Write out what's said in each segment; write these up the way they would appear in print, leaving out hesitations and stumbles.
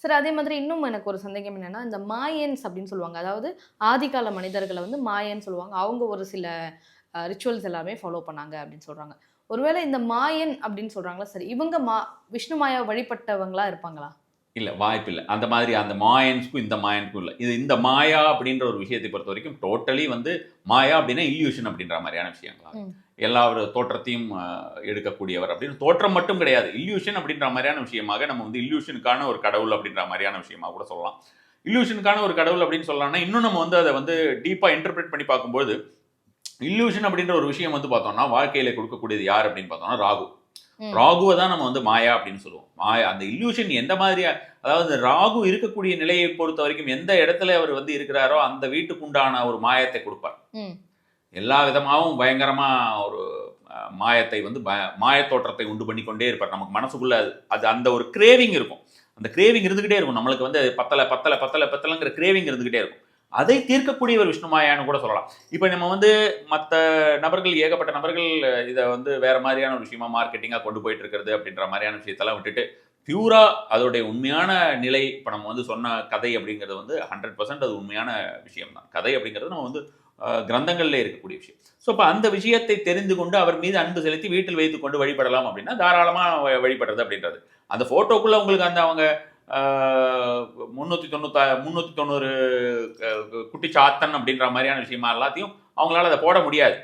சரி, அதே மாதிரி இன்னும் எனக்கு ஒரு சந்தேகம் என்னன்னா, இந்த மாயன்ஸ் அப்படின்னு சொல்லுவாங்க. அதாவது ஆதிகால மனிதர்கள வந்து மாயன்னு சொல்லுவாங்க. அவங்க ஒரு சில ரிச்சுவல்ஸ் எல்லாமே ஃபாலோ பண்ணாங்க அப்படின்னு சொல்றாங்க. ஒருவேளை இந்த மாயன் அப்படின்னு சொல்றாங்கல்ல, சரி இவங்க விஷ்ணு மாயாவ வழிபட்டவங்களா இருப்பாங்களா? இல்ல வாய்ப்பில்ல. அந்த மாதிரி அந்த மாயன்ஸ்க்கும், இந்த மாயனுக்கும் இல்ல. இந்த மாயா அப்படின்ற ஒரு விஷயத்தை பொறுத்தவரைக்கும் டோட்டலி வந்து மாயா அப்படின்னா இல்யூஷன் அப்படின்ற மாரியான விஷயங்களா. ம். எல்லா ஒரு தோற்றத்தையும் எடுக்கக்கூடியவர் அப்படின்னு தோற்றம் மட்டும் கிடையாது. இல்யூஷன் அப்படின்ற மாரியான விஷயமாக நம்ம வந்து இல்யூஷனுக்கான ஒரு கடவுள் அப்படின்ற மாரியான விஷயமா கூட சொல்லலாம். இல்யூஷனுக்கான ஒரு கடவுள் அப்படின்னு சொல்லலாம்னா, இன்னும் நம்ம வந்து அத வந்து டீப்பா இன்டர்பிரெட் பண்ணி பார்க்கும்போது, இல்யூஷன் அப்படின்ற ஒரு விஷயம் வந்து பார்த்தோம்னா, வாழ்க்கையில கொடுக்கக்கூடியது யார் அப்படின்னு பார்த்தோம்னா ராகு. ம். ராகுவ தான் நம்ம வந்து மாயா அப்படின்னு சொல்லுவோம். மாயா அந்த இல்யூஷன் எந்த மாதிரியா அதாவது ராகு இருக்கக்கூடிய நிலையை பொறுத்தவரைக்கும் எந்த இடத்துல அவர் வந்து இருக்கிறாரோ, அந்த வீட்டுக்கு உண்டான ஒரு மாயத்தை குடுப்பார். ம். எல்லா விதமாவும் பயங்கரமா ஒரு மாயத்தை வந்து மாயத் தோற்றத்தை உண்டு பண்ணிக்கொண்டே இருப்பார். நமக்கு மனசுக்குள்ள அது அந்த ஒரு கிரேவிங் இருக்கும். அந்த கிரேவிங் இருந்துகிட்டே இருக்கும். நம்மளுக்கு வந்து பத்தலங்கிற கிரேவிங் இருந்துகிட்டே இருக்கும். அதை தீர்க்கக்கூடியவர் விஷ்ணு மாயான்னு கூட சொல்லலாம். இப்ப நம்ம வந்து மத்த நபர்கள் ஏகப்பட்ட நபர்கள் இத வந்து வேற மாரியான ஒரு விஷயமா மார்க்கெட்டிங்கா கொண்டு போயிட்டு இருக்கிறது அப்படின்ற மாரியான விஷயத்தெல்லாம் விட்டுட்டு, பியூரா அதோடைய உண்மையான நிலை இப்ப நம்ம வந்து சொன்ன கதை அப்படிங்கிறது வந்து 100% அது உண்மையான விஷயம் தான். கதை அப்படிங்கிறது நம்ம வந்து கிரந்தங்கள்ல இருக்கக்கூடிய விஷயம். ஸோ அப்ப அந்த விஷயத்தை தெரிந்து கொண்டு அவர் மீது அன்பு செலுத்தி வீட்டில் வைத்துக் கொண்டு வழிபடலாம் அப்படின்னா, தாராளமா வழிபடுறது அப்படின்றது. அந்த ஃபோட்டோக்குள்ள உங்களுக்கு அந்த அவங்க 390 குட்டி சாத்தன் அப்படின்ற மாதிரியான விஷயமா எல்லாத்தையும் அவங்களால அதை போட முடியாது.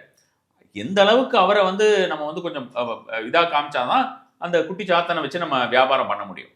எந்த அளவுக்கு அவரை வந்து நம்ம வந்து கொஞ்சம் இதா காமிச்சாதான் அந்த குட்டி சாத்தனை வச்சு நம்ம வியாபாரம் பண்ண முடியும்.